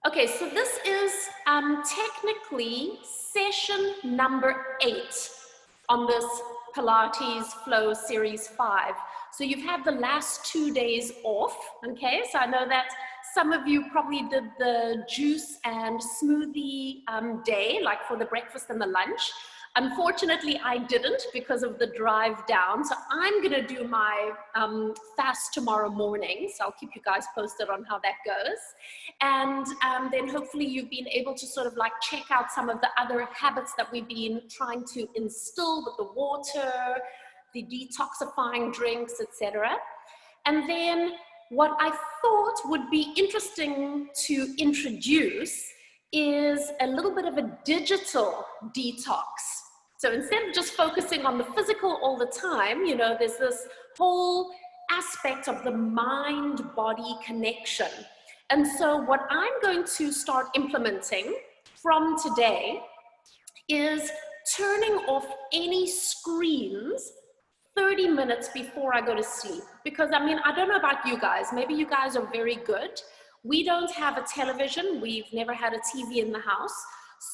Okay, so this is technically session number 8 on this Pilates Flow Series 5. So you've had the last 2 days off, okay? So I know that some of you probably did the juice and smoothie day, like for the breakfast and the lunch. Unfortunately, I didn't because of the drive down. So I'm gonna do my fast tomorrow morning. So I'll keep you guys posted on how that goes. And then hopefully you've been able to sort of like check out some of the other habits that we've been trying to instill with the water, the detoxifying drinks, etc. And then what I thought would be interesting to introduce is a little bit of a digital detox. So instead of just focusing on the physical all the time, you know, there's this whole aspect of the mind-body connection. And so what I'm going to start implementing from today is turning off any screens 30 minutes before I go to sleep. Because I mean, I don't know about you guys, maybe you guys are very good. We don't have a television, we've never had a TV in the house.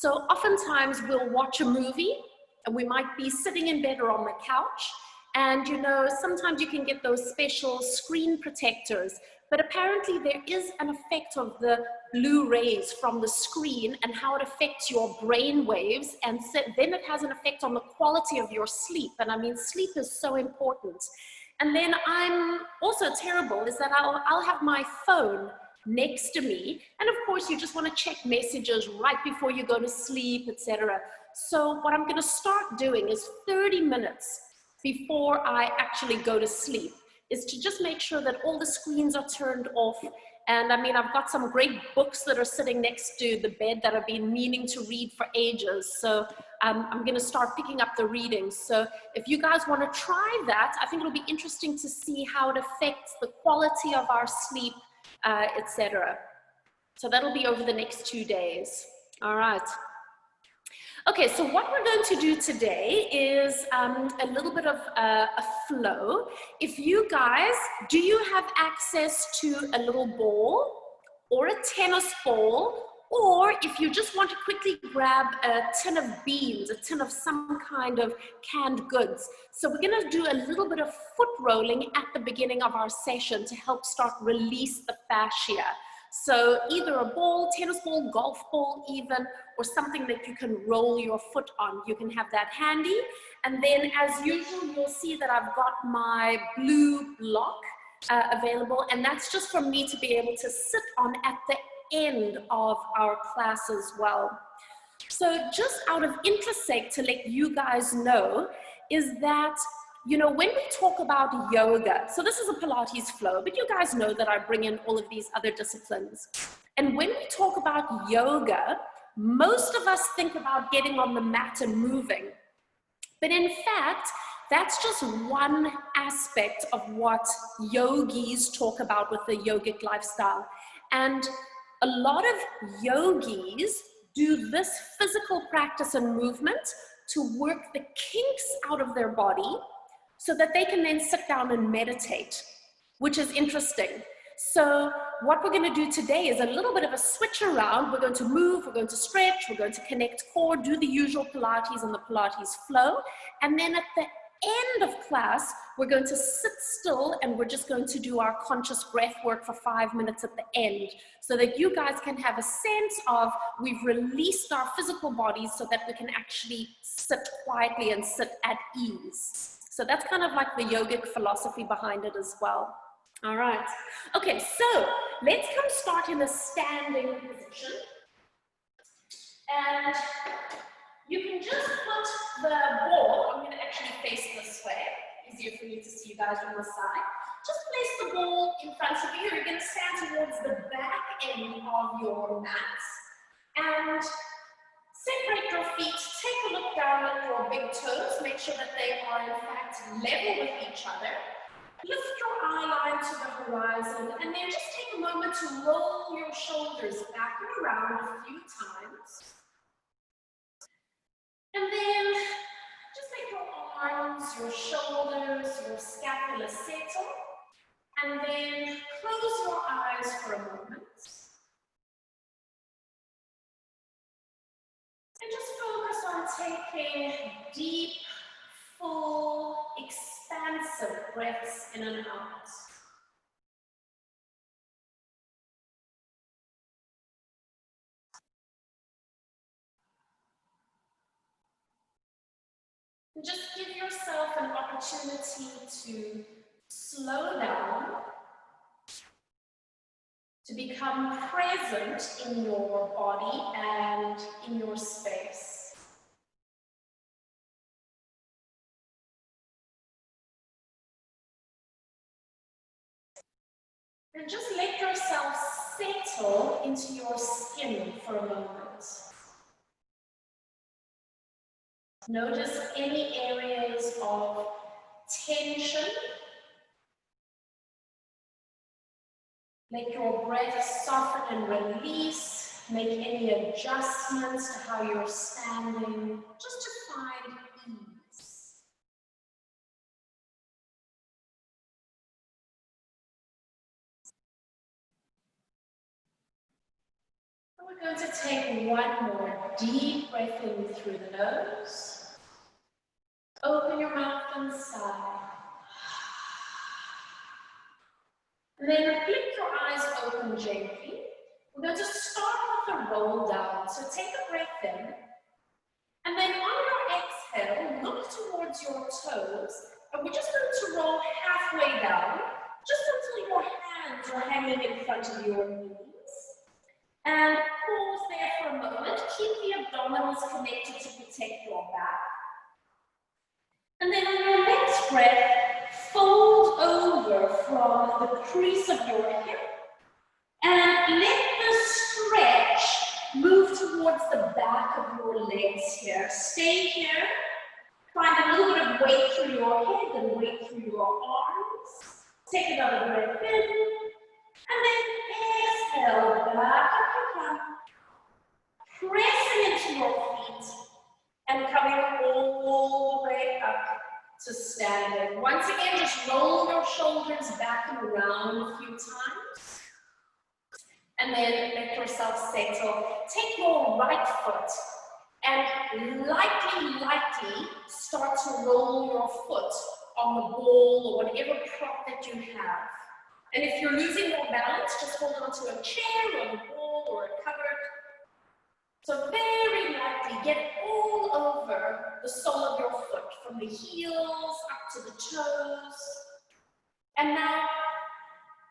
So oftentimes we'll watch a movie and we might be sitting in bed or on the couch. And you know, sometimes you can get those special screen protectors, but apparently there is an effect of the blue rays from the screen and how it affects your brain waves, and then it has an effect on the quality of your sleep. And I mean, sleep is so important. And then I'm also terrible is that I'll have my phone next to me, and of course you just want to check messages right before you go to sleep, etc. So what I'm going to start doing is 30 minutes before I actually go to sleep is to just make sure that all the screens are turned off. And I mean, I've got some great books that are sitting next to the bed that I've been meaning to read for ages. So I'm going to start picking up the reading. So if you guys want to try that, I think it'll be interesting to see how it affects the quality of our sleep, etc. So that'll be over the next 2 days. All right. Okay, so what we're going to do today is a little bit of a flow. If you guys, do you have access to a little ball or a tennis ball, or if you just want to quickly grab a tin of beans, a tin of some kind of canned goods. So we're going to do a little bit of foot rolling at the beginning of our session to help start release the fascia. So either a ball, tennis ball, golf ball even, or something that you can roll your foot on. You can have that handy. And then as usual, you'll see that I've got my blue block available, and that's just for me to be able to sit on at the end of our class as well. So just out of interest sake to let you guys know is that, you know, when we talk about yoga, so this is a Pilates flow, but you guys know that I bring in all of these other disciplines. And when we talk about yoga, most of us think about getting on the mat and moving. But in fact, that's just one aspect of what yogis talk about with the yogic lifestyle. And a lot of yogis do this physical practice and movement to work the kinks out of their body, so that they can then sit down and meditate, which is interesting. So what we're going to do today is a little bit of a switch around. We're going to move, we're going to stretch, we're going to connect core, do the usual Pilates and the Pilates flow. And then at the end of class, we're going to sit still and we're just going to do our conscious breath work for 5 minutes at the end, so that you guys can have a sense of we've released our physical bodies so that we can actually sit quietly and sit at ease. So that's kind of like the yogic philosophy behind it as well. All right. Okay, so let's come start in a standing position. And you can just put the ball, I'm going to actually face this way, easier for me to see you guys on the side. Just place the ball in front of you. You're going to stand towards the back end of your mat. And separate your feet, take a look down at your big toes, make sure that they are in fact level with each other. Lift your eye line to the horizon, and then just take a moment to roll your shoulders back and around a few times. And then just let your arms, your shoulders, your scapula settle, and then close your eyes for a moment. taking deep, full, expansive breaths in and out. And just give yourself an opportunity to slow down, to become present in your body and in your space. And just let yourself settle into your skin for a moment. Notice any areas of tension. Let your breath soften and release. Make any adjustments to how you're standing, just to find ease. And we're going to take one more deep breath in through the nose. Open your mouth and sigh. And then blink your eyes open gently. We're going to start with a roll down. So take a breath in. And then on your exhale, look towards your toes. And we're just going to roll halfway down, just until your hands are hanging in front of your knees. And pause there for a moment. Keep the abdominals connected to protect your back. And then on your next breath, fold over from the crease of your hip and let the stretch move towards the back of your legs here. Stay here. Find a little bit of weight through your head and weight through your arms. Take another breath in. And then exhale, back up you come. Pressing into your feet and coming all the way up to standing. Once again, just roll your shoulders back and around a few times. And then let yourself settle. Take your right foot and lightly start to roll your foot on the ball or whatever prop that you have. And if you're losing your balance, just hold onto a chair or a wall or a cupboard. So very lightly, get all over the sole of your foot, from the heels up to the toes. And now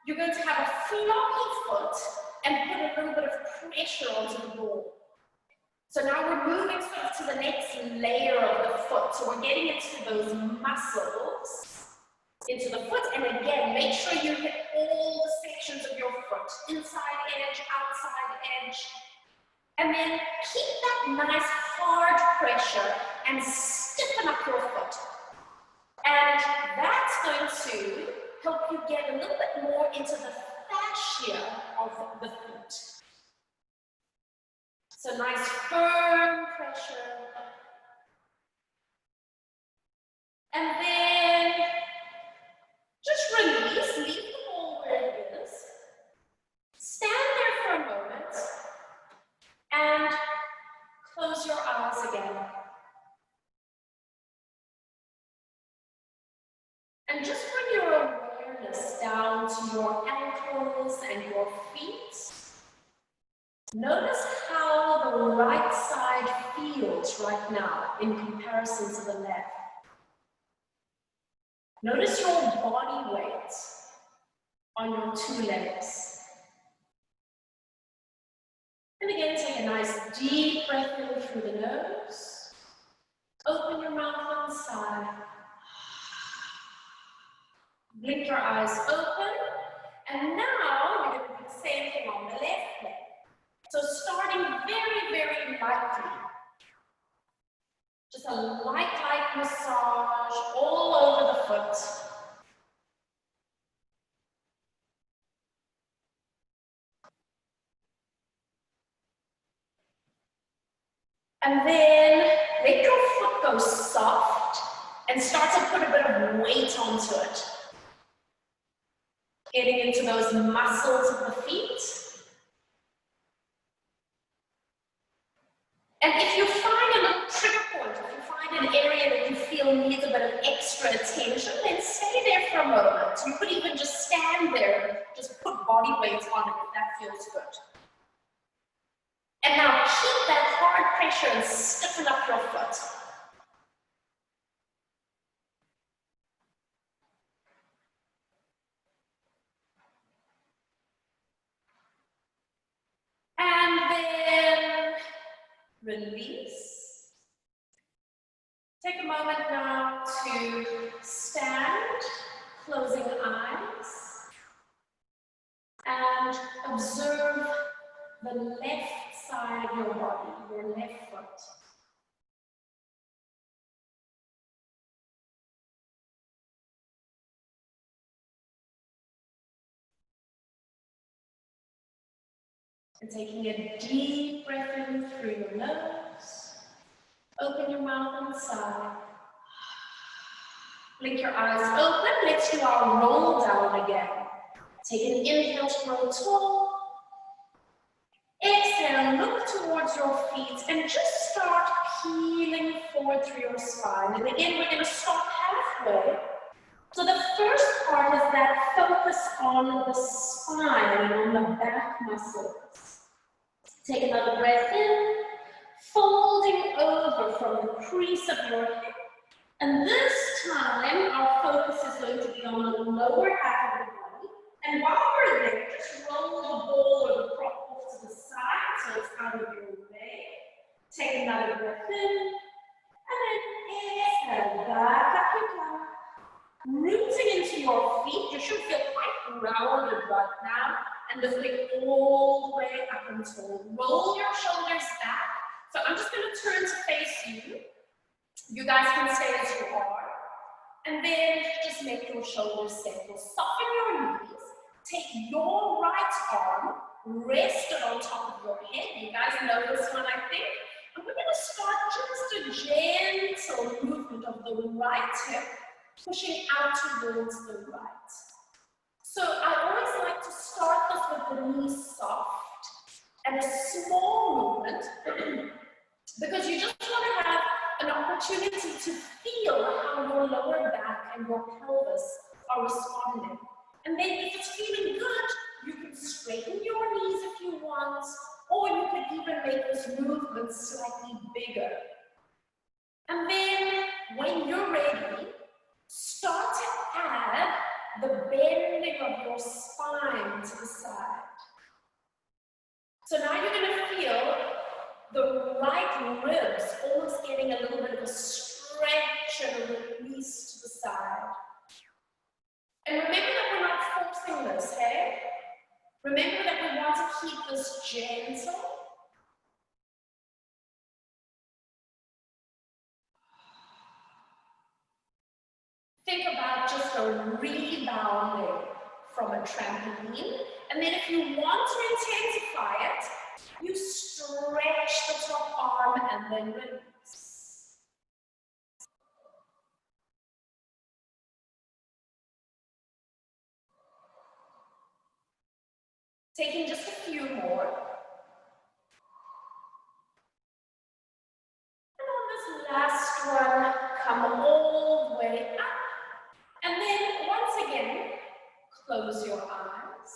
you're going to have a floppy foot and put a little bit of pressure onto the ball. So now we're moving sort of to the next layer of the foot. So we're getting into those muscles, into the foot. And again, make sure you hit all the sections of your foot. Inside edge, outside edge. And then keep that nice hard pressure and stiffen up your foot. And that's going to help you get a little bit more into the fascia of the foot. So nice firm pressure. And then just release, leave the ball where it is. Stand there for a moment and close your eyes again. And just bring your awareness down to your ankles and your feet. Notice how the right side feels right now in comparison to the left. Notice your body weight on your two legs. And again, take a nice deep breath in through the nose. Open your mouth and sigh. Blink your eyes open. And now you're going to do the same thing on the left leg. So starting very, very lightly. Just a light massage all over the foot. And then let your foot go soft and start to put a bit of weight onto it. Getting into those muscles of the feet. And if you find a little trigger an area that you feel needs a bit of extra attention, then stay there for a moment. You could even just stand there, just put body weight on it if that feels good. And now keep that hard pressure and stiffen up your foot. And then release. Take a moment now to stand, closing eyes, and observe the left side of your body, your left foot. And taking a deep breath in through your nose. Open your mouth and sigh. Blink your eyes open. Let's do our roll down again. Take an inhale to grow tall. Exhale, look towards your feet and just start peeling forward through your spine. And again, we're going to start halfway. So the first part is that focus on the spine and on the back muscles. Take another breath in, folding over from the crease of your hip. And this time, our focus is going to be on the lower half of the body. And while we're there, just roll the ball or the prop off to the side so it's out of your way. Take another breath in, and then exhale, back up your back. Rooting into your feet, you should feel quite grounded right now. And lifting all the way up until roll your shoulders back. So I'm just going to turn to face you. You guys can stay as you are. And then just make your shoulders settle. Soften your knees. Take your right arm, rest it on top of your head. You guys know this one, I think. And we're going to start just a gentle movement of the right hip, pushing out towards the right. So I always like to start this with the knees soft and a small movement because you just want to have an opportunity to feel how your lower back and your pelvis are responding. And then if it's feeling good, you can straighten your knees if you want, or you could even make this movement slightly bigger. And then when you're ready, start to add the bending of your spine to the side. So now you're going to feel the right ribs almost getting a little bit of a stretch and a release to the side. And remember that we're not forcing this, hey? Remember that we want to keep this gentle. Think about just a rebounding from a trampoline. And then if you want to intensify it, you stretch the top arm and then release. Taking just a few more. And on this last one, come all the way up. And then once again, close your eyes.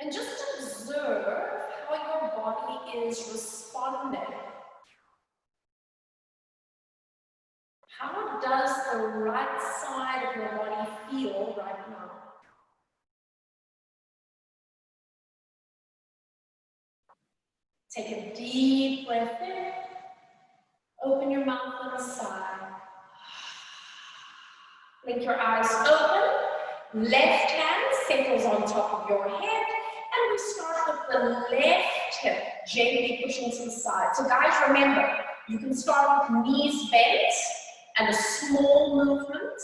And just observe how your body is responding. How does the right side of your body feel right now? Take a deep breath in. Open your mouth and sigh. Blink your eyes open. Left hand settles on top of your head. And we start with the left hip gently pushing to the side. So guys, remember, you can start with knees bent and a small movement.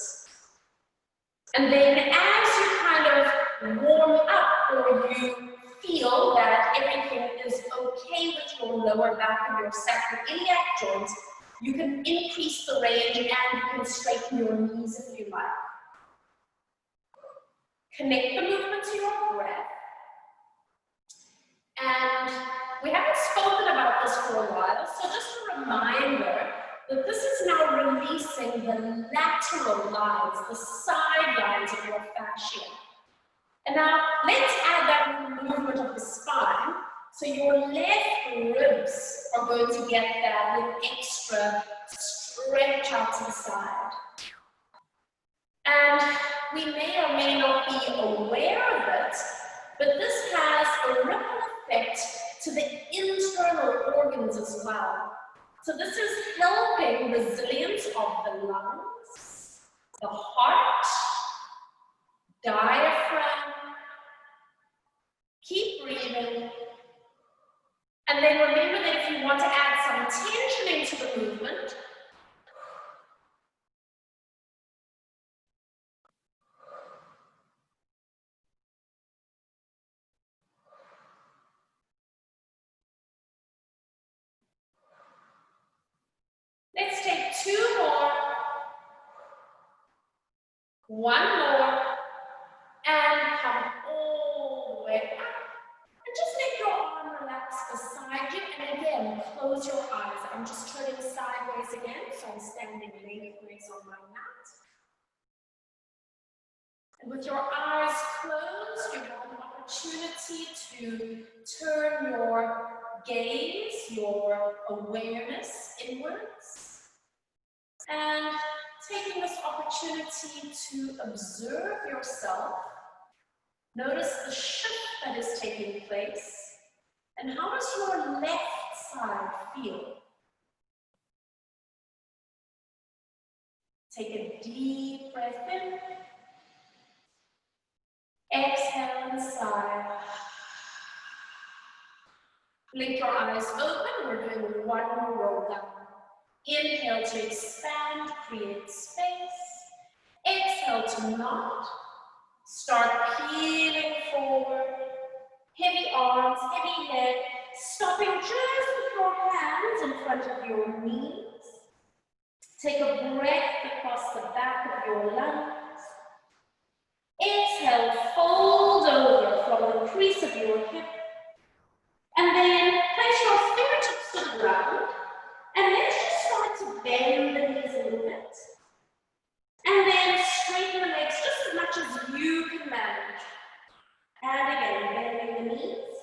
And then as you kind of warm up or you feel that everything is okay with your lower back and your sacroiliac joints, you can increase the range and you can straighten your knees if you like. Connect the movement to your breath. And We haven't spoken about this for a while, so just a reminder that this is now releasing the lateral lines, the side lines of your fascia. And now let's add that movement of the spine. So your left ribs are going to get that little extra stretch out to the side. And we may or may not be aware of it, but this has a ripple effect to the internal organs as well. So this is helping resilience of the lungs, the heart, diaphragm. Keep breathing. And then remember that if you want to add some tension into the movement, let's take 2 more, 1 more, and come all the way up. And just let your arm relax beside you, and again, close your eyes. I'm just turning sideways again, so I'm standing lengthways on my mat. And with your eyes closed, you have an opportunity to turn your gaze, your awareness inwards, and taking this opportunity to observe yourself. Notice the shift that is taking place, and how does your left side feel? Take a deep breath in. Exhale and sigh. Blink your eyes open. We're doing 1 more roll down. Inhale to expand, create space. Exhale to nod. Start peeling forward. Heavy arms, heavy head. Stopping just with your hands in front of your knees. Take a breath across the back of your lungs. Exhale, fold over from the crease of your hip. And then place your fingertips to the ground. And let's just start to bend the knees a little bit. And then straighten the legs just as much as you can manage. And again, bending the knees.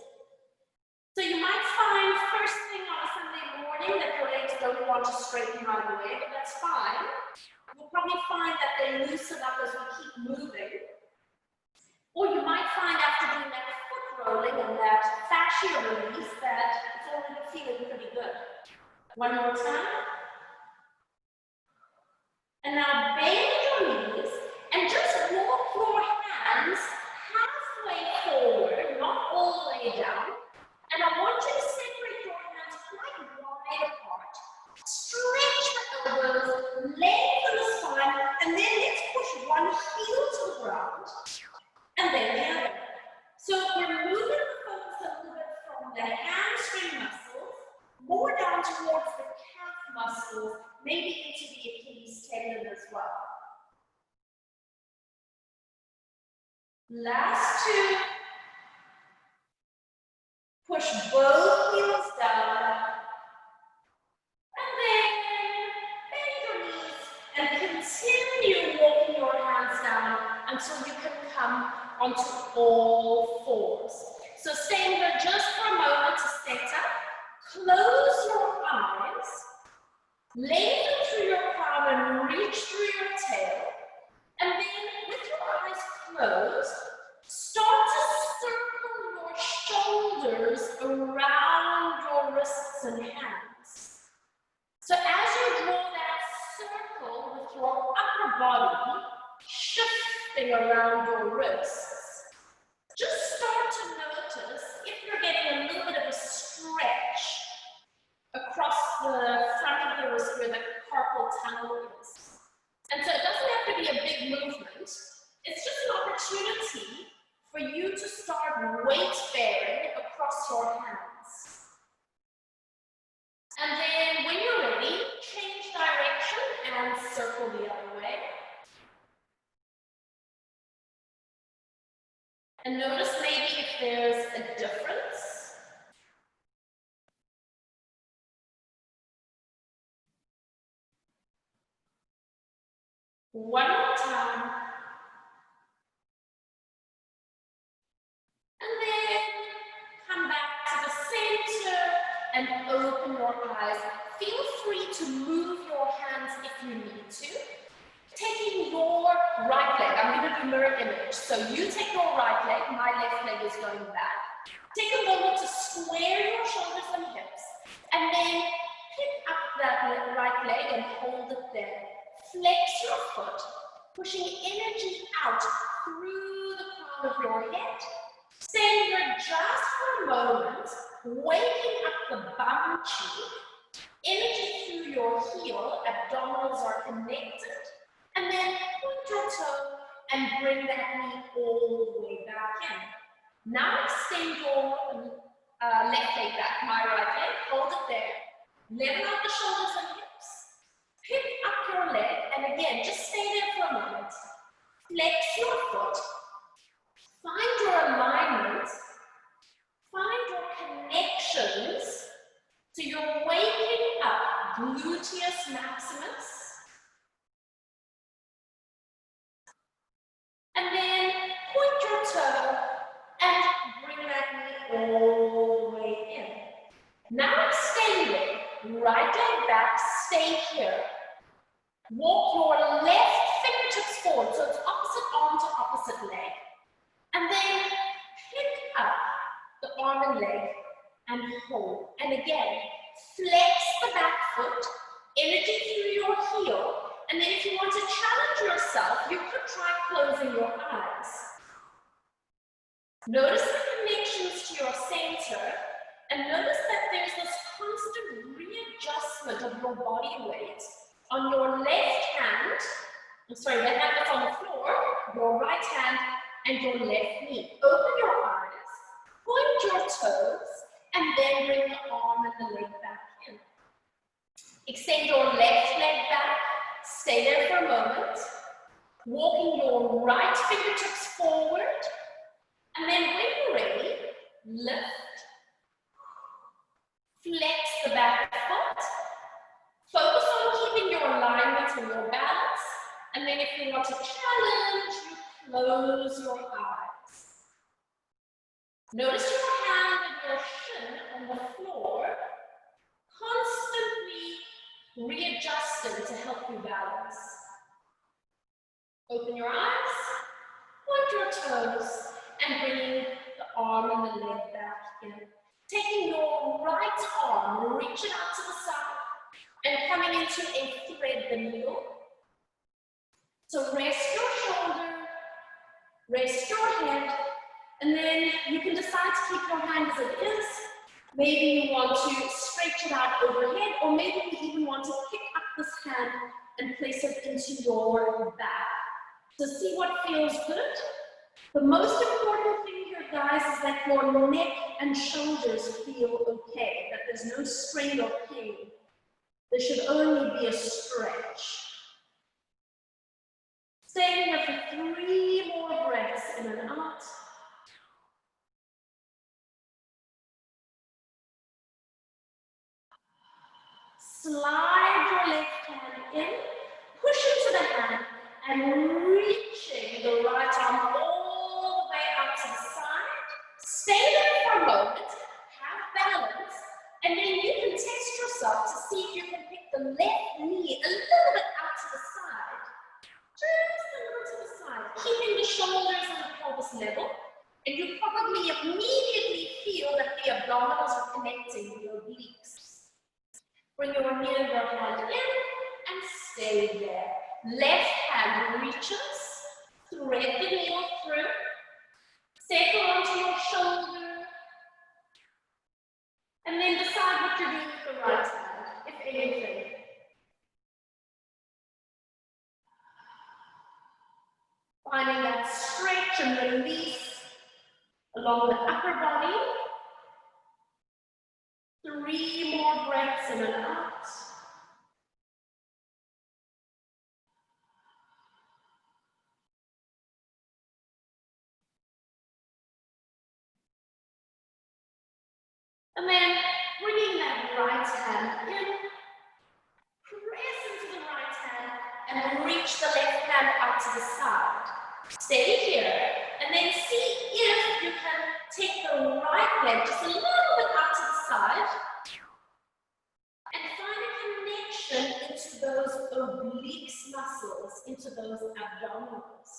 So you might find first thing on a Sunday morning that your legs don't want to straighten right away, but that's fine. You'll probably find that they loosen up as we keep moving. Or you might find after doing that foot rolling and that fascia release that it's already feeling pretty good. 1 more time. And now bend your knees and just walk your hands halfway forward, not all the way down. And I want you to separate your hands quite wide apart. Stretch the elbows, lengthen the spine, and then let's push one heel to the ground. And then the other. So we're moving the focus a little bit from the hamstring muscles, more down towards the calf muscles, maybe into the Achilles tendon as well. Last 2. Push both heels down. And then bend your knees and continue walking your hands down until you can come onto all 4s. So staying here just for a moment to set up. Close your eyes. Lengthen through your crown and reach through your tail. And then with your eyes closed, start to circle your shoulders around your wrists and hands. So as you draw that circle with your upper body shifting around your wrists, just start to notice if you're getting a little bit of a stretch across the front of the wrist where the carpal tunnel is. And so it doesn't have to be a big movement. It's just an opportunity for you to start weight bearing across your hands. And then when you're ready, change direction and circle the other way. And notice maybe if there's a difference One more time. And then come back to the center and open your eyes. Feel free to move your hands if you need to. Taking your right leg, I'm going to do mirror image. So you take your right leg, my left leg is going back. Take a moment to square your shoulders and hips. And then pick up that right leg and hold it there. Flex your foot, pushing energy out through the crown of your head. Staying here just for a moment, waking up the bum cheek. Energy through your heel, abdominals are connected. And then point your toe and bring that knee all the way back in. Now extend your left leg back, my right leg, hold it there. Level out the shoulders and hips. Pick up your leg, and again, just stay there for a moment. Flex your foot. Find your alignment. Find your connections. So you're waking up gluteus maximus. And then point your toe and bring that knee all the way in. Now extending, right leg back, stay here. Walk your left fingertips forward, so it's opposite arm to opposite leg. And then pick up the arm and leg and hold. And again, flex the back foot, energy through your heel. And then if you want to challenge yourself, you could try closing your eyes. Notice the connections to your center, and notice that there's this constant readjustment of your body weight on your left hand, the hand that's on the floor, your right hand, and your left knee. Open your eyes, point your toes, and then bring the arm and the leg back in. Extend your left leg back. Stay there for a moment, walking your right fingertips forward, and then when you're ready, lift, flex the back foot, focus on keeping your alignment and your balance, and then if you want to challenge, you close your eyes. Notice your hand and your shin on the floor, constantly readjusting to help you balance. Open your eyes, point your toes, and bring the arm and the leg back in. Taking your right arm, reach it out to the side, and coming into a thread the needle. So rest your shoulder, rest your head, and then you can decide to keep your hand as it is. Maybe you want to stretch it out overhead, or maybe you even want to pick up this hand and place it into your back. So see what feels good. The most important thing here, guys, is that your neck and shoulders feel okay, that there's no strain or pain. There should only be a stretch. Staying here for 3 more breaths in and out. Slide your left hand in, push into the hand, and reaching the right arm all the way out to the side. Stay there for a moment, have balance, and then you can test yourself to see if you can pick the left knee a little bit out to the side. Just a little to the side, keeping the shoulders and the pelvis level, and you probably immediately feel that the abdominals are connecting with your obliques. Bring your knee and your hand in and stay there. Left hand reaches, thread the needle through, settle onto your shoulder, and then decide what you're doing with the right hand, if anything. Finding that stretch and release along the upper body. 3 more breaths in and out. And then bringing that right hand in, press into the right hand and reach the left hand out to the side. Stay here, and then see if you can take the right leg just a little bit out to the side and find a connection into those obliques muscles, into those abdominals.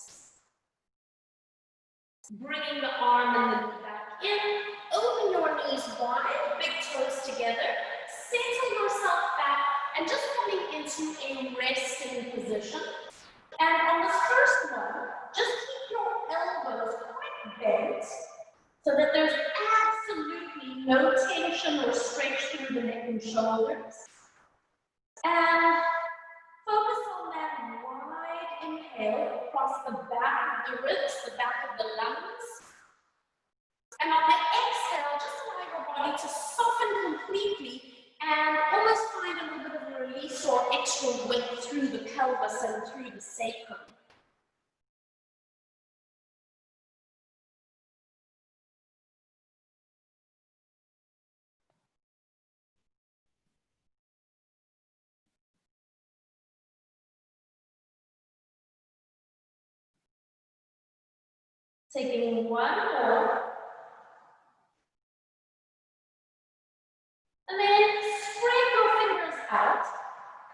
Bringing the arm and the knee back in, open your knees wide, big toes together, settle yourself back, and just coming into a resting position. And on this first one, just keep your elbows quite bent so that there's absolutely no tension or stretch through the neck and shoulders. And focus on that wide inhale across the back of the ribs, the back of the lungs. And on the exhale, just allow your body to soften completely and almost find a little bit of a release or extra width through the pelvis and through the sacrum. Taking one more. And then spread your fingers out.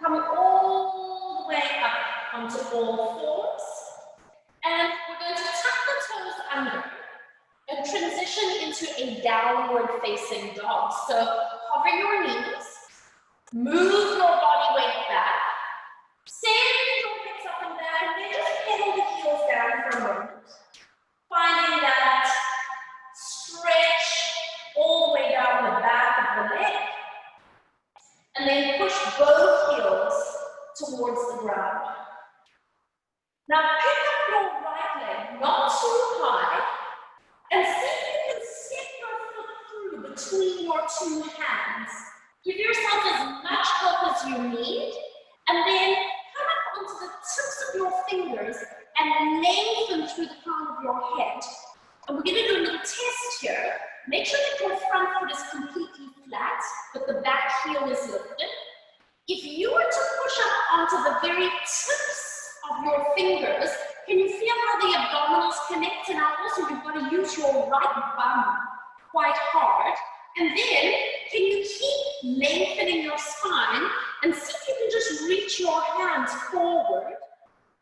Come all the way up onto all fours. And we're going to tuck the toes under and transition into a downward facing dog. So hover your knees, move your body weight back, send your hips up and down, and then just pedal the heels down for a moment. Finding that stretch all the way down the back of the leg. And then push both heels towards the ground. Now pick up your right leg, not too high, and see if you can step your foot through between your two hands. Give yourself as much help as you need, and then come up onto the tips of your fingers and lengthen through the crown of your head. And we're going to do a little test here. Make sure that your front foot is completely flat, but the back heel is lifted. If you were to push up onto the very tips of your fingers, can you feel how the abdominals connect? And now also you've got to use your right bum quite hard. And then, can you keep lengthening your spine and see if you can just reach your hands forward?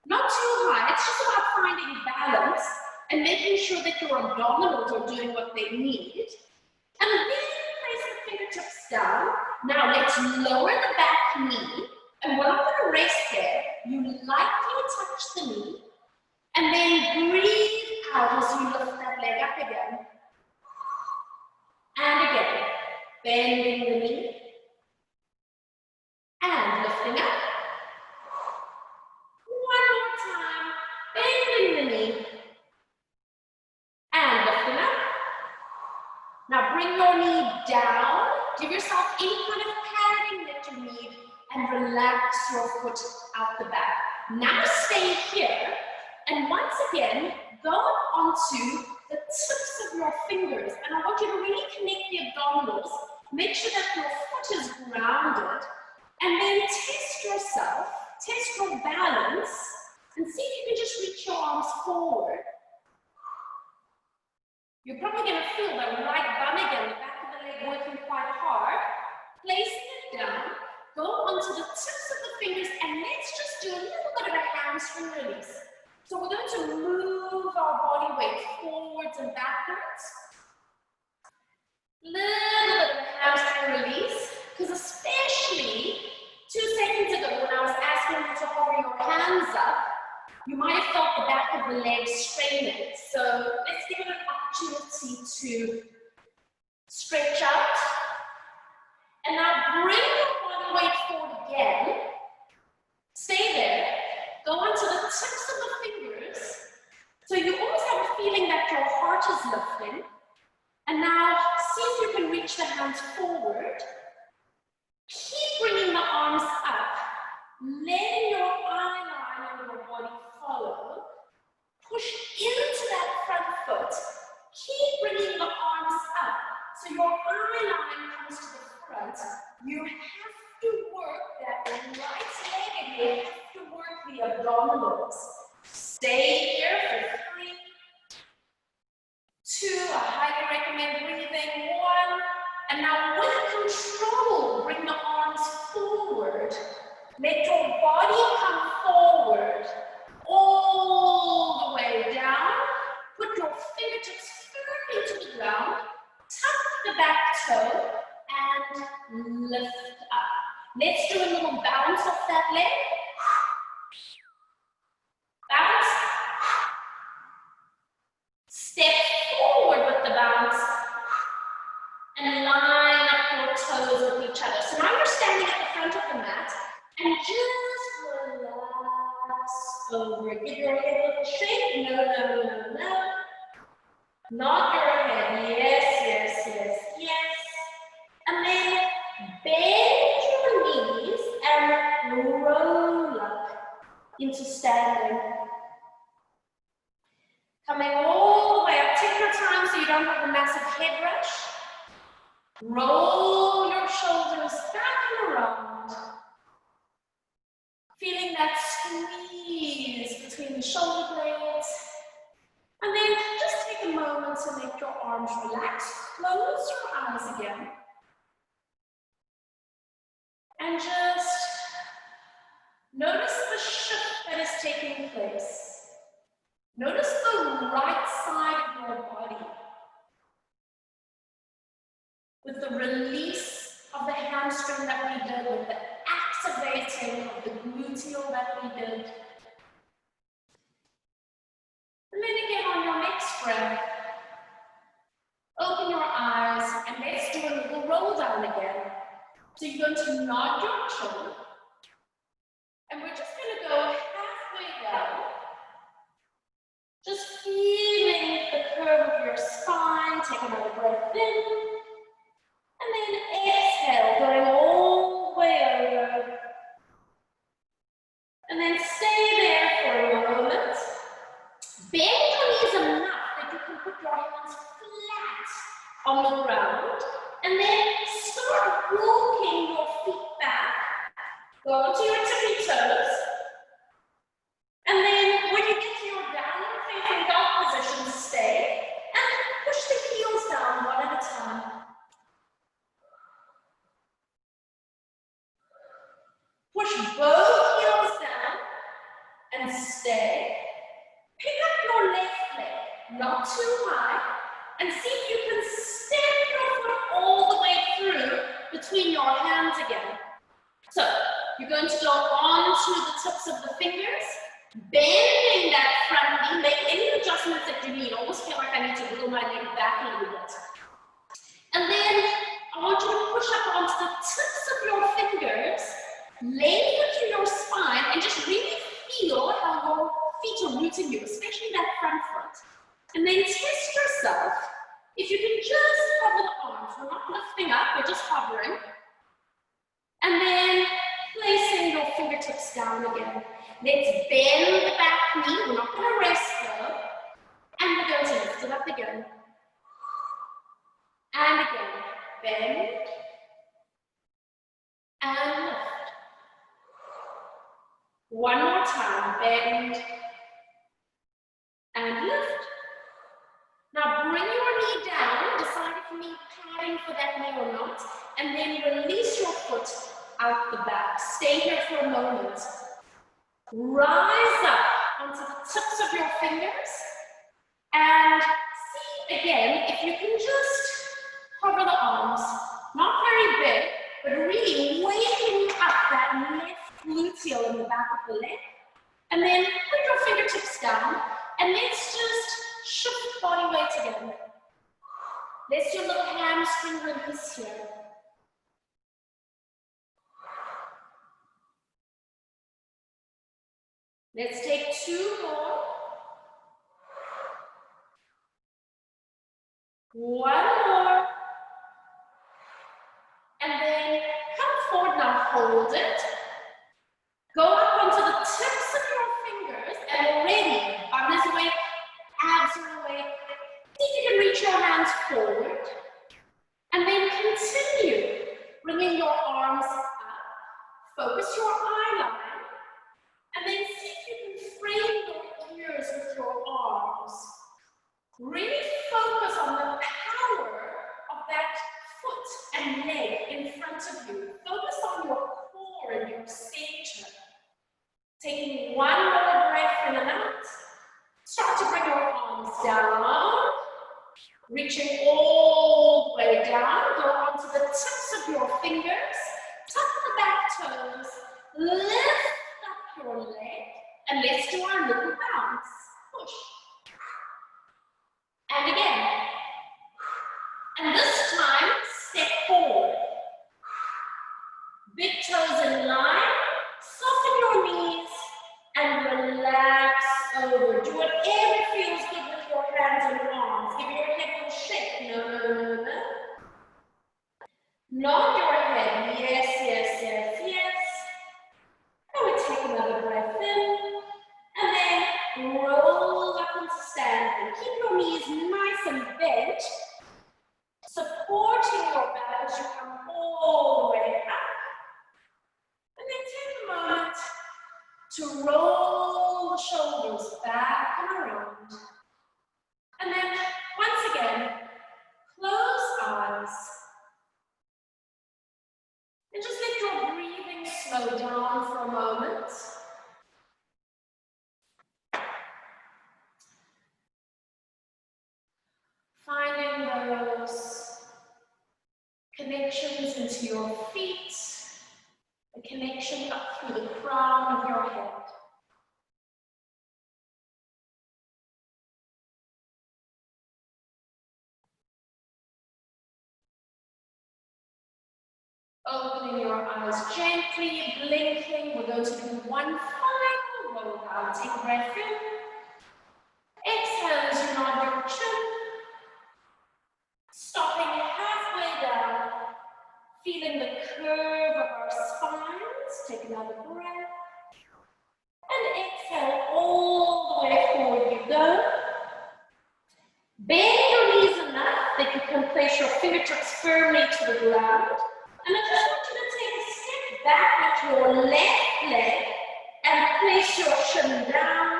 Not too high, it's just about finding balance and making sure that your abdominals are doing what they need. And then place the fingertips down. Now let's lower the back knee. And we're not going to rest there. You lightly touch the knee. And then breathe out as you lift that leg up again. And again. Bending the knee. And lifting up. One more time. Bending the knee. And lifting up. Now bring your knee down. Give yourself any kind of padding that you need and relax your foot out the back. Now stay here and once again go onto the tips of your fingers and I want you to really connect the abdominals. Make sure that your foot is grounded and then test yourself, test your balance and see if you can just reach your arms forward. You're probably going to feel the right bum again, the back of the leg working quite hard. Placing it down, go onto the tips of the fingers, and let's just do a little bit of a hamstring release. So we're going to move our body weight forwards and backwards. Little bit of a hamstring release, because especially 2 seconds ago when I was asking you to hover your hands up, you might have felt the back of the leg straining. So let's give it an opportunity to stretch out. And now bring your body weight forward again. Stay there. Go onto the tips of the fingers. So you always have a feeling that your heart is lifting. And now see if you can reach the hands forward. Keep bringing the arms up. Letting your eye line on your body follow. Push into that front foot. Keep bringing the arms up. So your eye line comes to the front. You have to work that right leg and you have to work the and then breathing, 1, and now with control, bring the arms forward. Let your body come forward, all the way down. Put your fingertips firmly to the ground, tuck the back toe, and lift up. Let's do a little bounce off that leg. Bounce. Step forward with the bounce. And line up your toes with each other. So now you're standing at the front of the mat and just relax over. Give your head a little shake. No, no, no, no. Nod your head. Yes, yes, yes, yes. And then bend your knees and roll up into standing. Coming all the way up. Take your time so you don't have a massive head rush. Roll your shoulders back and around. Feeling that squeeze between the shoulder blades. And then just take a moment to make your arms relax. Close your eyes again. And just notice the shift that is taking place. Notice the right side of your body. With the release of the hamstring that we did, with the activating of the gluteal that we did. And then again on your next breath, open your eyes and let's do a little roll down again. So you're going to nod your chin and we're just going to go halfway down. Just feeling the curve of your spine. Take another breath in. And then exhale, going all the way over. And then stay there for a moment. Bend your knees enough that you can put your hands flat on the ground. And then start walking your feet back. Go to your tippy toes. And then when you get to your downward facing dog position, stay. And push the heels down one at a time. Push both heels down and stay. Pick up your left leg, not too high, and see if you can step your foot all the way through between your hands again. So you're going to go onto the tips of the fingers, bending that front knee. Make any adjustments that you need. Almost feel like I need to wiggle my leg back a little bit. And then I want you to push up onto the tips of your fingers. Lay into your spine and just really feel how your feet are rooting you, especially that front foot. And then test yourself. If you can just hover the arms, we're not lifting up, we're just hovering. And then placing your fingertips down again. Let's bend the back knee, we're not going to rest though. And we're going to lift it up again. And again, bend. And lift. One more time, bend and lift. Now bring your knee down, decide if you need padding for that knee or not, and then release your foot out the back. Stay here for a moment. Rise up onto the tips of your fingers and see again if you can just cover the arms. Not very big, but really waking up that left gluteal in the back of the leg. And then put your fingertips down and let's just shift body weight again. Let's do a little hamstring release here. Let's take 2 more. 1 more. And then come forward now, hold it. Go up onto the tips of your fingers and already, arm is away, abs are away. See if you can reach your hands forward. And then continue bringing your arms up. Focus your eye line. And then see if you can frame your ears with your arms. Really focus on the power and leg in front of you. Focus on your core and your center. Taking one more breath in and out. Start to bring your arms down. Reaching all the way down. Go onto the tips of your fingers. Tuck the back toes. Lift up your leg. And let's do our little bounce. Push. And again. And this time, step forward. Big toes in line. Soften your knees and relax over. Do whatever feels good with your hands and arms. Give your head a little shake. No, no, no, no. Nod your head. Yes, yes, yes, yes. And we take another breath in. And then roll up into standing. Keep your knees nice and bent. Supporting your back as you come all the way up. And then take a moment to roll the shoulders back and around. And then, once again, close eyes. And just let your breathing slow down for a moment. Finding those connections into your feet, the connection up through the crown of your head. Opening your eyes gently, blinking. We're going to do one final roll down. Take a breath in. Exhale as you nod your chin. Stopping halfway down. Feeling the curve of our spines. Take another breath. And exhale all the way forward you go. Bend your knees enough that you can place your fingertips firmly to the ground. And I just want you to take a step back with your left leg and place your shin down.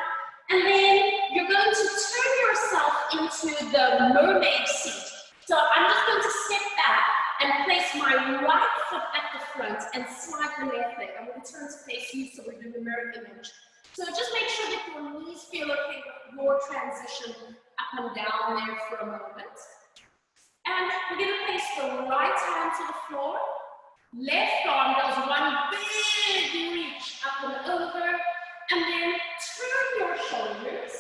And then you're going to turn yourself into the mermaid seat. So I'm just going to step back and place my right foot at the front and slide the left leg. I'm going to turn to face you so we're doing the mirror image. So just make sure that your knees feel okay with your transition up and down there for a moment. And we're going to place the right hand to the floor. Left arm does one big reach up and over. And then turn your shoulders.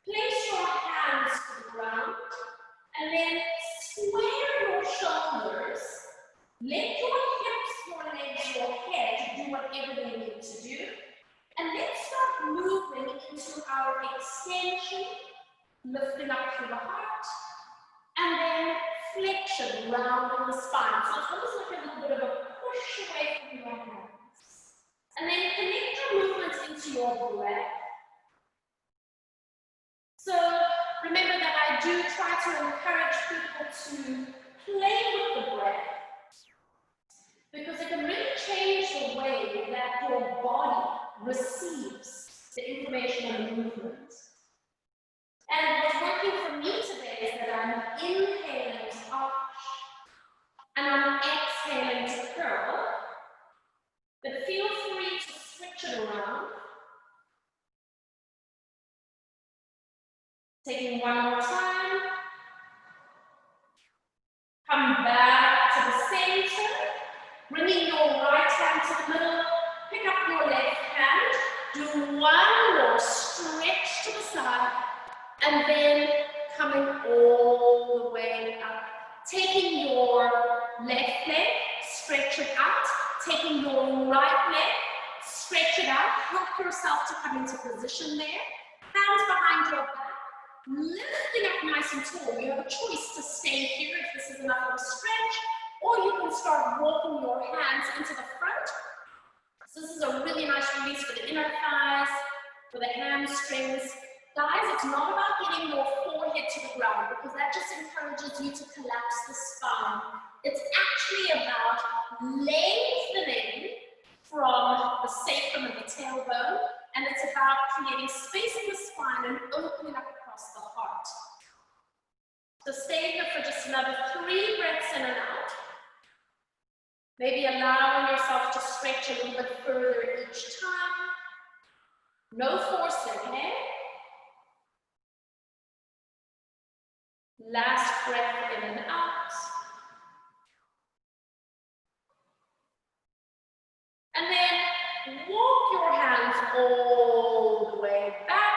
Place your hands to the ground. And then square your shoulders. Let your hips, your legs, your head do whatever they need to do. And let's start moving into our extension, lifting up through the heart, and then flexion, rounding the spine. So it's almost like a little bit of a push away from your hands. And then connect your movements into your breath. So remember that I do try to encourage people to play with the breath, because it can really change the way that your body receives the information and movement. And what's working for me today is that I'm inhaling to arch and I'm exhaling to curl. But feel free to switch it around. Taking one more time. Come back to the center. Bringing your right hand to the middle. Pick up your left hand. Do one more stretch to the side. And then coming all the way up. Taking your left leg, stretch it out. Taking your right leg, stretch it out. Help yourself to come into position there. Hands behind your back. Lifting up nice and tall. You have a choice to stay here if this is enough of a stretch, or you can start walking your hands into the front. So this is a really nice release for the inner thighs, for the hamstrings. Guys, it's not about getting your forehead to the ground, because that just encourages you to collapse the spine. It's actually about lengthening from the sacrum and the tailbone, and it's about creating space in the spine and opening up across the heart. So stay here for just another 3 breaths in and out. Maybe allowing yourself to stretch a little bit further each time. No forcing, hey? Last breath in and out. And then walk your hands all the way back.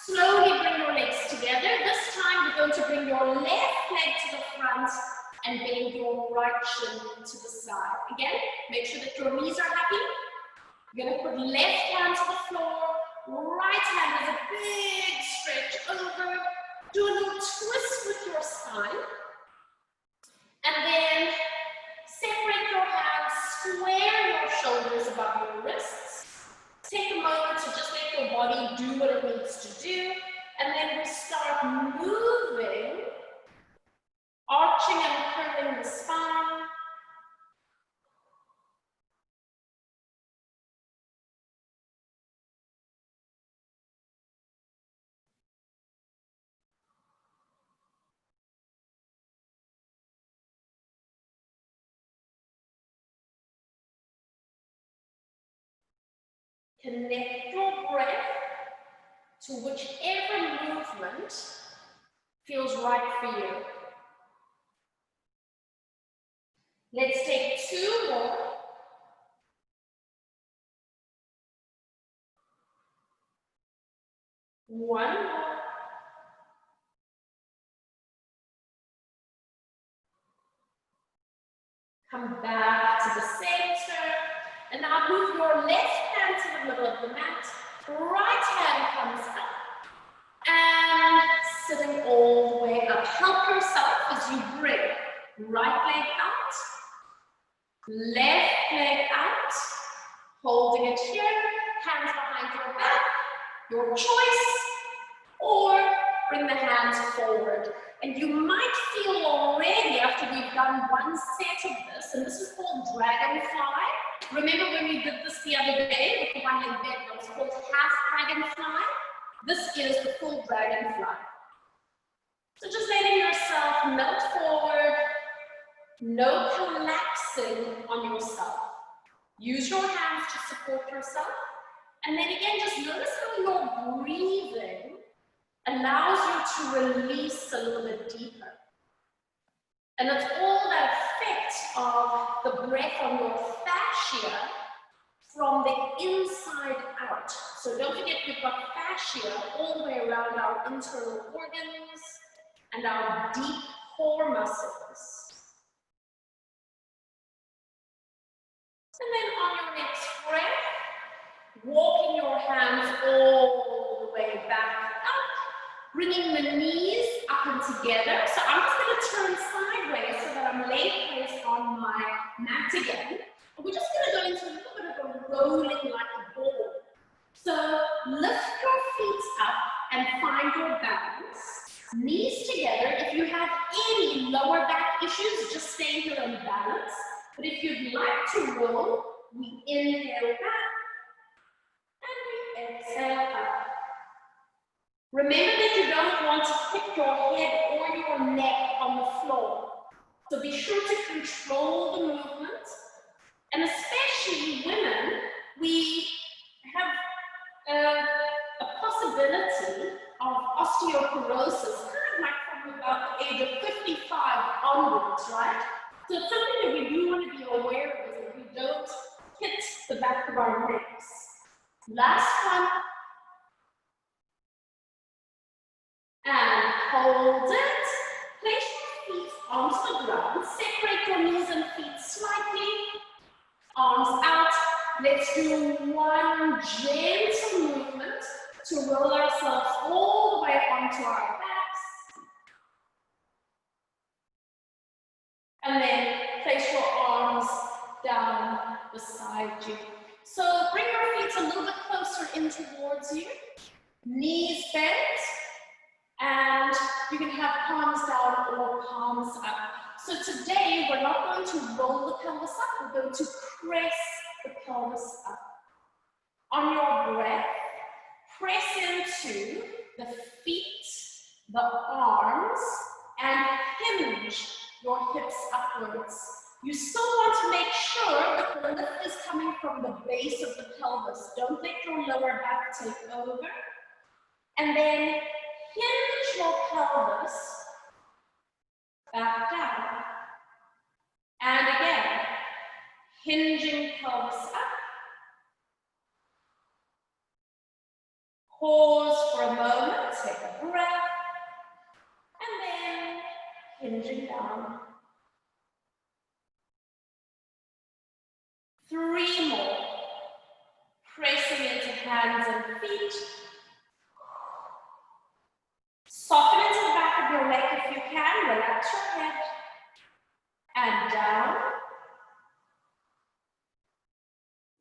Slowly bring your legs together. This time you're going to bring your left leg to the front and bend your right shin to the side. Again, make sure that your knees are happy. You're going to put left hand to the floor, right hand is a big stretch over. Do a little twist with your spine. And then separate your hands, square your shoulders above your wrists. Take a moment to just let your body do what it needs to do. And then we start moving, arching and curving the spine. Connect your breath to whichever movement feels right for you. Let's take 2 more. One more. Come back to the center. And now move your left hand to the middle of the mat. Right hand comes up. And sitting all the way up. Help yourself as you bring right leg out. Left leg out. Holding it here. Hands behind your back. Your choice. Or bring the hands forward. And you might feel already after we've done one set of this, and this is called dragonfly. Remember when we did this the other day with the one leg bend, it was called half dragonfly? This is the full dragonfly. So just letting yourself melt forward, no collapsing on yourself. Use your hands to support yourself. And then again, just notice how your breathing allows you to release a little bit deeper. And it's all that effect of the breath on your fascia from the inside out. So don't forget we've got fascia all the way around our internal organs and our deep core muscles. And then on your next breath, walking your hands all the way back up. Bringing the knees up and together. So I'm just going to turn sideways so that I'm leg placed on my mat again. And we're just going to go into a little bit of a rolling like a ball. So lift your feet up and find your balance. Knees together. If you have any lower back issues, just stay here and balance. But if you'd like to roll, we inhale back and we exhale up. Remember that you don't want to hit your head or your neck on the floor. So be sure to control the movement. And especially women, we have a possibility of osteoporosis, kind of like from about the age of 55 onwards, right? So it's something that we do want to be aware of, is that we don't hit the back of our necks. Last one. And hold it. Place your feet onto the ground. Separate your knees and feet slightly. Arms out. Let's do one gentle movement to roll ourselves all the way onto our backs. And then place your arms down beside you. So bring your feet a little bit closer in towards you. Knees bent. And you can have palms down or palms up. So today, we're not going to roll the pelvis up, we're going to press the pelvis up. On your breath, press into the feet, the arms, and hinge your hips upwards. You still want to make sure that the lift is coming from the base of the pelvis. Don't let your lower back take over. And then hinge your pelvis back down. And again, hinging pelvis up. Pause for a moment, take a breath. And then hinging down. 3 more. Pressing into hands and feet. Soften into the back of your neck if you can. Relax your head. And down.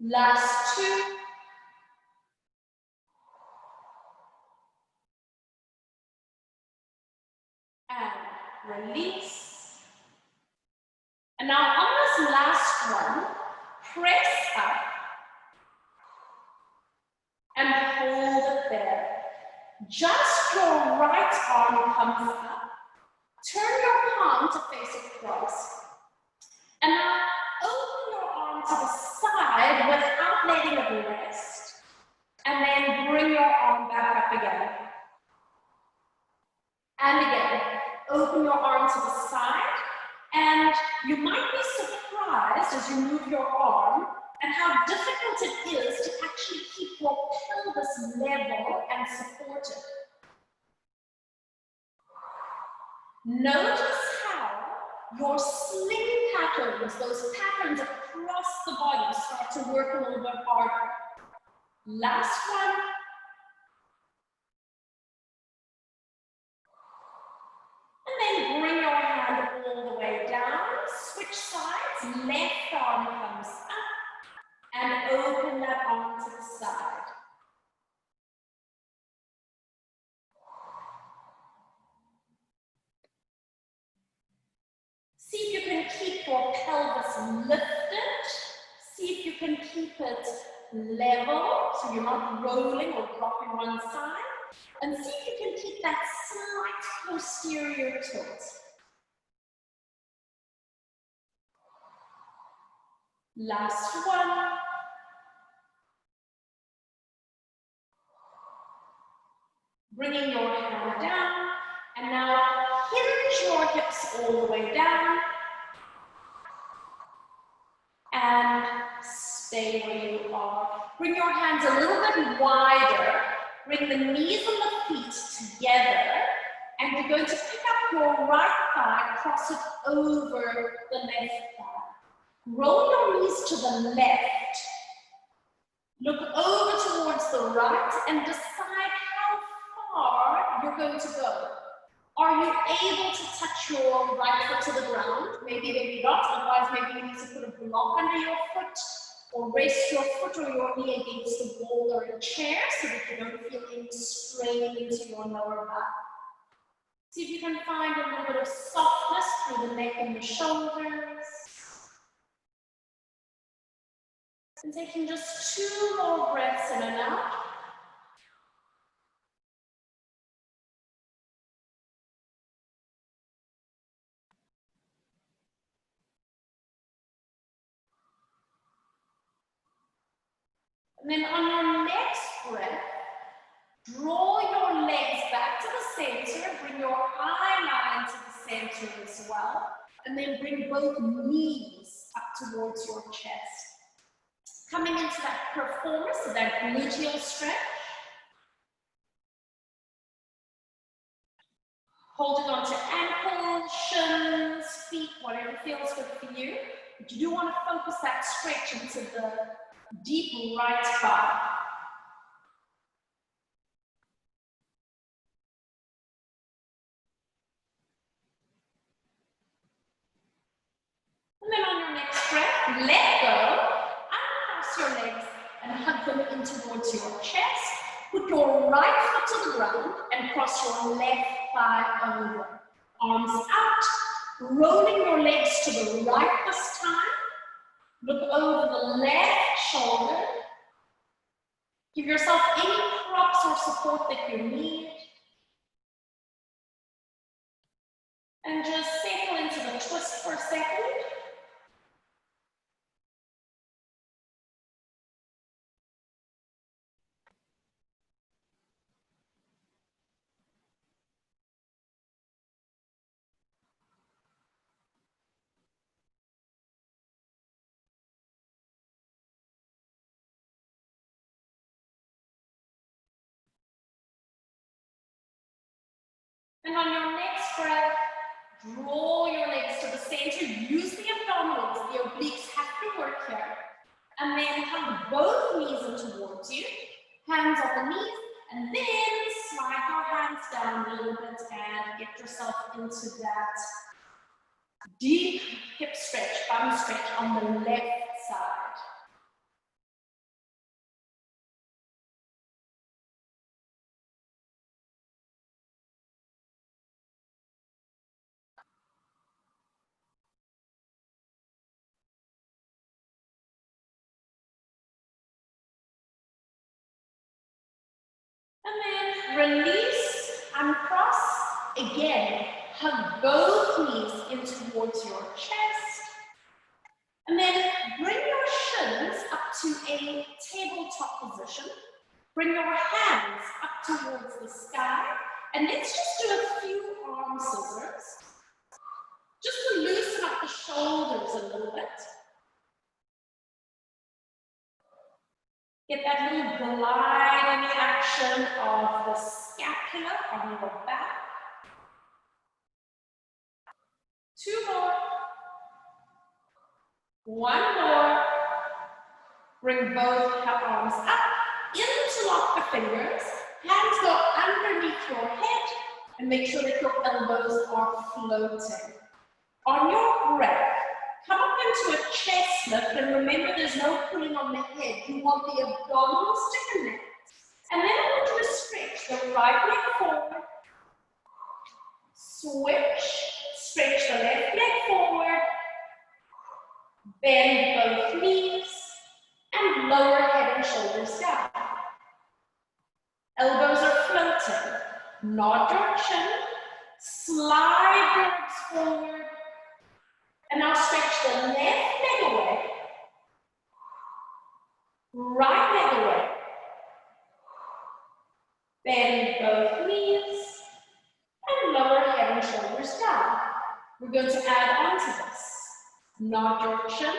Last 2. And release. And now on this last one, press up and hold it there. Just your right arm comes up. Turn your palm to face across. And now open your arm to the side without letting it rest. And then bring your arm back up again. And again, open your arm to the side. And you might be surprised as you move your arm and how difficult it is to actually keep your pelvis level and supported. Notice how your sling patterns, those patterns across the body, start to work a little bit harder. Last one. And then bring your hand all the way down. Switch sides. Left arm comes up. And open that arm to the side. See if you can keep your pelvis lifted. See if you can keep it level, so you're not rolling or dropping one side. And see if you can keep that slight posterior tilt. Last one. Bringing your hand down. And now hinge your hips all the way down. And stay where you are. Bring your hands a little bit wider. Bring the knees and the feet together. And you're going to pick up your right thigh, cross it over the left thigh. Roll your knees to the left. Look over towards the right and decide how far you're going to go. Are you able to touch your right foot to the ground? Maybe not, otherwise maybe you need to put a block under your foot or rest your foot or your knee against the wall or a chair so that you don't feel any strain into your lower back. See if you can find a little bit of softness through the neck and the shoulders. And taking just 2 more breaths in and out. And then on your next breath, draw your legs back to the center, bring your eye line to the center as well, and then bring both knees up towards your chest. Coming into that performance, so that gluteal stretch. Holding on to ankles, shins, feet, whatever feels good for you. But you do want to focus that stretch into the deep right thigh. And then on your next breath, let go, uncross your legs and hug them in towards your chest. Put your right foot to the ground and cross your left thigh over. Arms out, rolling your legs to the right this time. Look over the left shoulder. Give yourself any props or support that you need. And just settle into the twist for a second. And on your next breath, draw your legs to the center. Use the abdominals. The obliques have to work here. And then hug both knees in towards you. Hands on the knees. And then slide your hands down a little bit and get yourself into that deep hip stretch, bum stretch on the left side. And then release, uncross. Again, hug both knees in towards your chest. And then bring your shins up to a tabletop position. Bring your hands up towards the sky. And let's just do a few arm scissors. Just to loosen up the shoulders a little bit. Get that little gliding action of the scapula on your back. 2 more. 1 more. Bring both arms up. Interlock the fingers. Hands go underneath your head. And make sure that your elbows are floating. On your breath, come up into a chest lift. And remember, there's no pulling on the head. You want the abdominals to connect. And then I want you to stretch the right leg forward. Switch. Stretch the left leg forward. Bend both knees. And lower head and shoulders down. Elbows are floating. Nod your chin. Slide your hips forward. And now stretch the left leg away. Right leg away. Bend both knees. And lower head and shoulders down. We're going to add on to this. Nod your chin.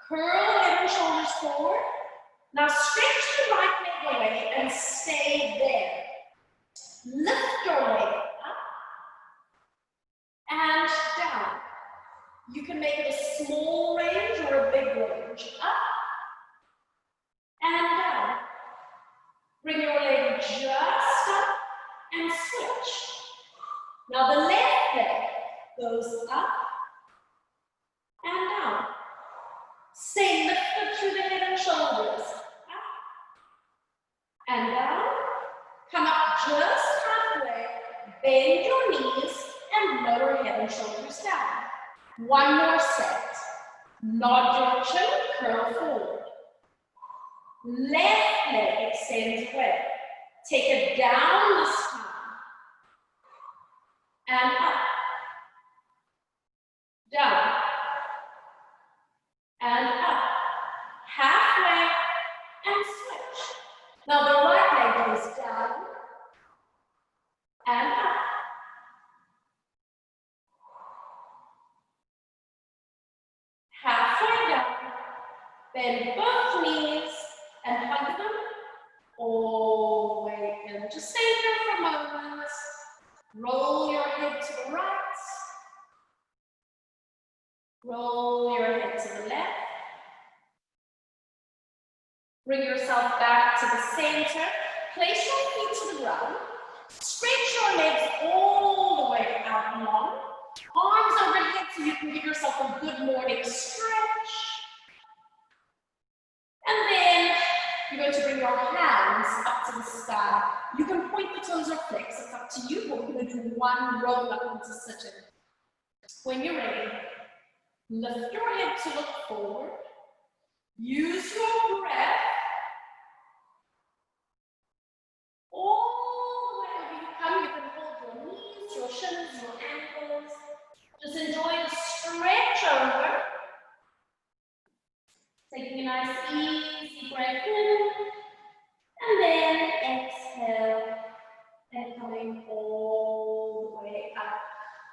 Curl head and shoulders forward. Now stretch the right leg away and stay there. Lift your leg up and down. You can make it a small range or a big range. Up and down. Bring your leg just up and switch. Now the left leg goes up and down. Stay lifted through the head and shoulders. Up and down. Come up just halfway. Bend your knees and lower head and shoulders down. 1 more set. Nod your chin, curl forward. Left leg extends away. Take it down this time. And up. Down. And up. Halfway and switch. Now the right leg goes down and up. Halfway down. Bend both knees and hug them all the way in. Just stay there for a moment. Roll your head to the right. Roll your head to the left. Bring yourself back to the center. Place your feet to the ground. Stretch your legs all the way out long. Arms overhead so you can give yourself a good morning stretch. And then you're going to bring your hands up to the sky. You can point the toes or flex. It's up to you, but we're going to do 1 roll up into sitting. When you're ready, lift your head to look forward. Use your breath. All the way over you come. You can hold your knees, your shins, your ankles. Just enjoy the stretch over. Taking a nice easy breath in. And then exhale. And coming all the way up.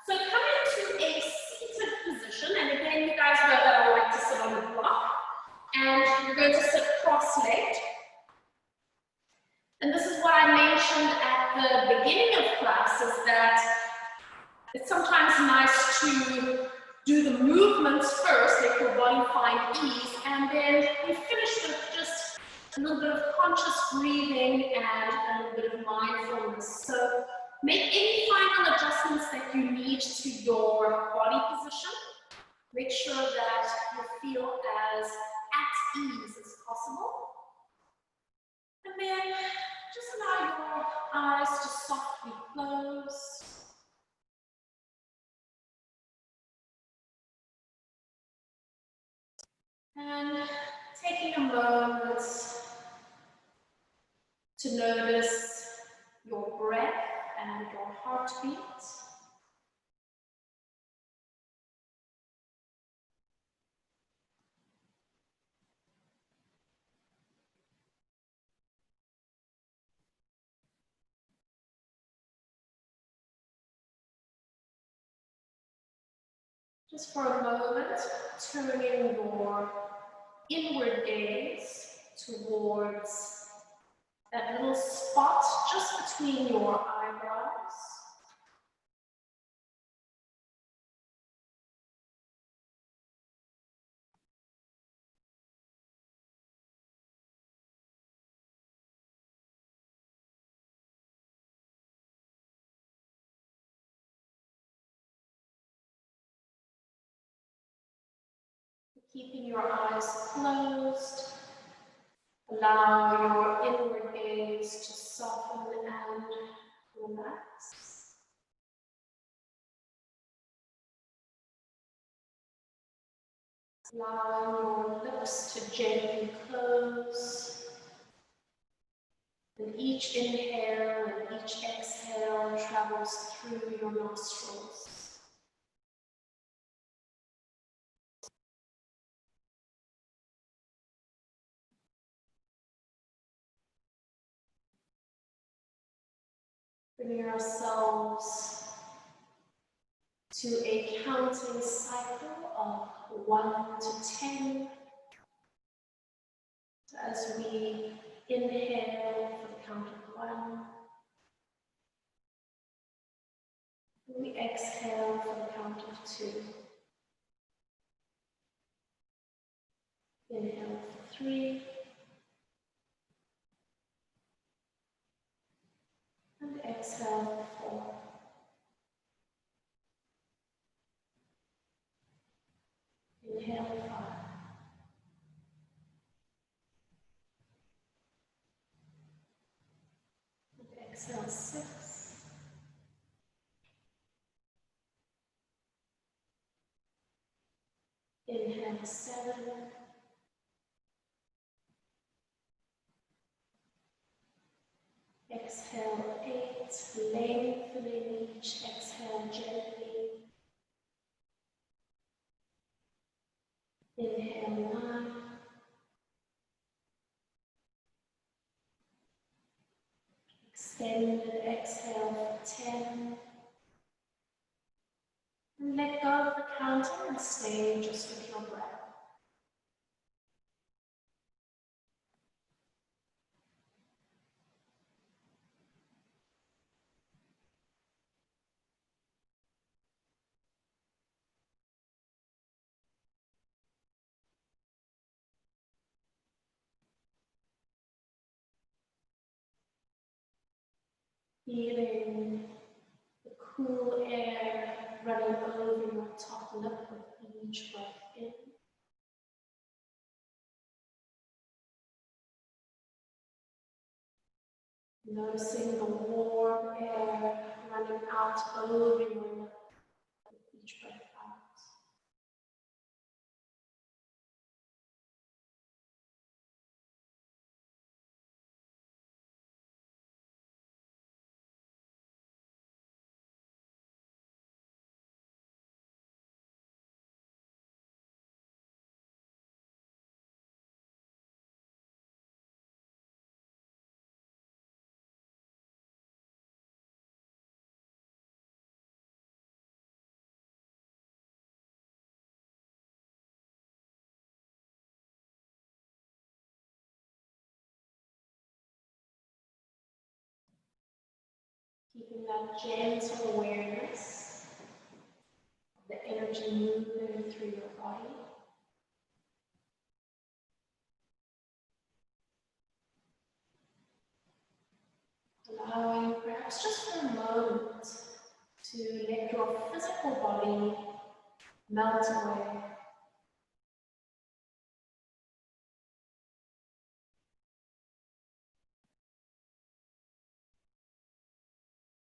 So come into a seated position. And again, you guys know that I like to sit on the block. And you're going to sit cross-legged. And this is what I mentioned at the beginning of class, is that It's sometimes nice to do the movements first, make your body find ease, and then we finish with just a little bit of conscious breathing and a little bit of mindfulness. So make any final adjustments that you need to your body position. Make sure that you feel as at ease as possible. And then just allow your eyes to softly close. And taking a moment to notice your breath and your heartbeat. Just for a moment, turning your inward gaze towards that little spot just between your eyebrows. Keeping your eyes closed, allow your inward gaze to soften and relax. Allow your lips to gently close. And each inhale and each exhale travels through your nostrils. Bringing ourselves to a counting cycle of 1 to 10. So as we inhale for the count of 1, and we exhale for the count of 2. Inhale for 3, and exhale for 4. Inhale 5. And exhale 6. Inhale 7. Exhale 8, lengthening each exhale gently. Inhale 9. Extended exhale for 10. And let go of the counting and stay just with your breath. Feeling the cool air running over your top lip with each breath in. Noticing the warm air running out over your lip with each breath out. Keeping that gentle awareness energy moving through your body. Allowing perhaps just for a moment to let your physical body melt away.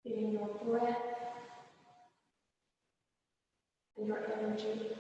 Feeling your breath and your energy.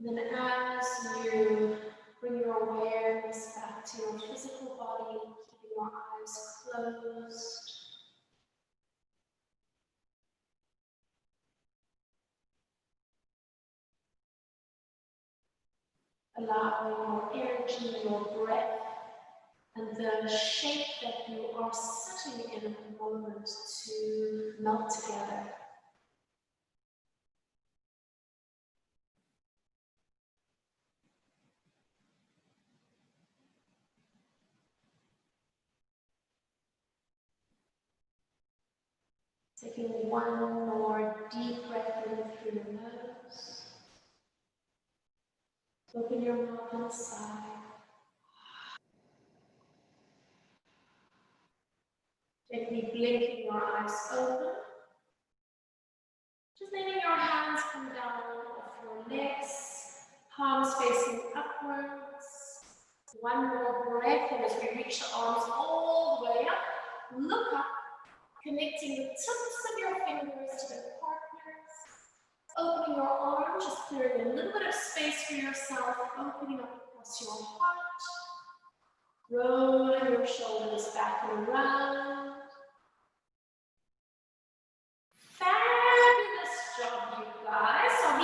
And then as you bring your awareness back to your physical body, keeping your eyes closed, allowing your energy, your breath, and the shape that you are sitting in at the moment to melt together. Taking one more deep breath in through your nose. Open your mouth and sigh. Gently blinking your eyes open. Just letting your hands come down off your legs, palms facing upwards. One more breath, and as we reach the arms all the way up, look up, connecting the tips of your fingers to the partners. Opening your arms, just clearing a little bit of space for yourself, opening up across your heart. Rolling your shoulders back and around. Fabulous job, you guys. So I'll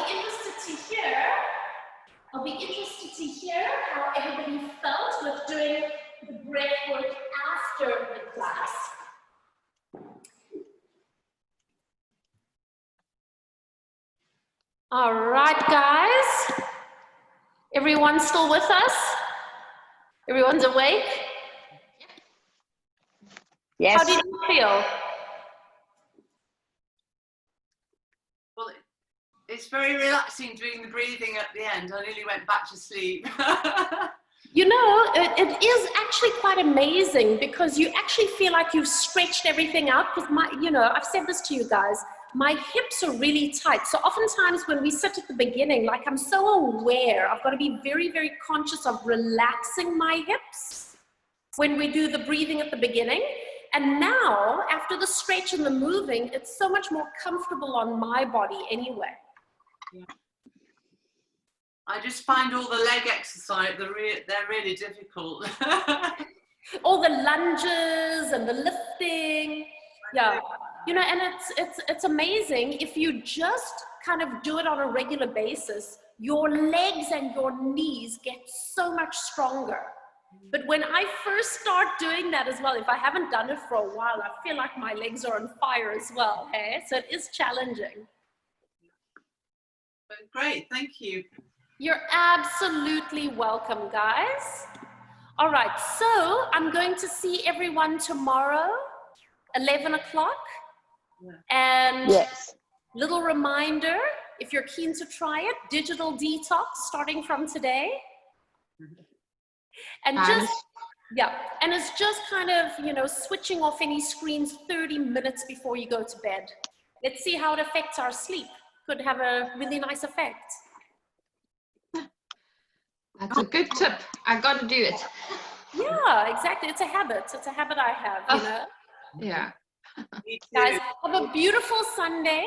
be interested to hear how everybody felt with doing the breath work after the class. All right, guys. Everyone still with us? Everyone's awake? Yes. How did you feel? Well, it's very relaxing doing the breathing at the end. I nearly went back to sleep. You know, it is actually quite amazing because you actually feel like you've stretched everything out. Because I've said this to you guys, my hips are really tight. So oftentimes when we sit at the beginning, like I'm so aware, I've got to be very, very conscious of relaxing my hips when we do the breathing at the beginning. And now, after the stretch and the moving, it's so much more comfortable on my body anyway. Yeah. I just find all the leg exercise, they're really difficult. All the lunges and the lifting. Yeah, and it's amazing if you just kind of do it on a regular basis, your legs and your knees get so much stronger. But when I first start doing that as well, if I haven't done it for a while, I feel like my legs are on fire as well, hey? So it is challenging. But great, thank you. You're absolutely welcome, guys. All right, so I'm going to see everyone tomorrow, 11 o'clock. Yeah. And Yes. little reminder, if you're keen to try it, digital detox starting from today. And and it's just kind of, switching off any screens 30 minutes before you go to bed. Let's see how it affects our sleep. Could have a really nice effect. That's a good tip. I got to do it. Yeah, exactly. It's a habit. It's a habit I have, Yeah. Guys, have a beautiful Sunday.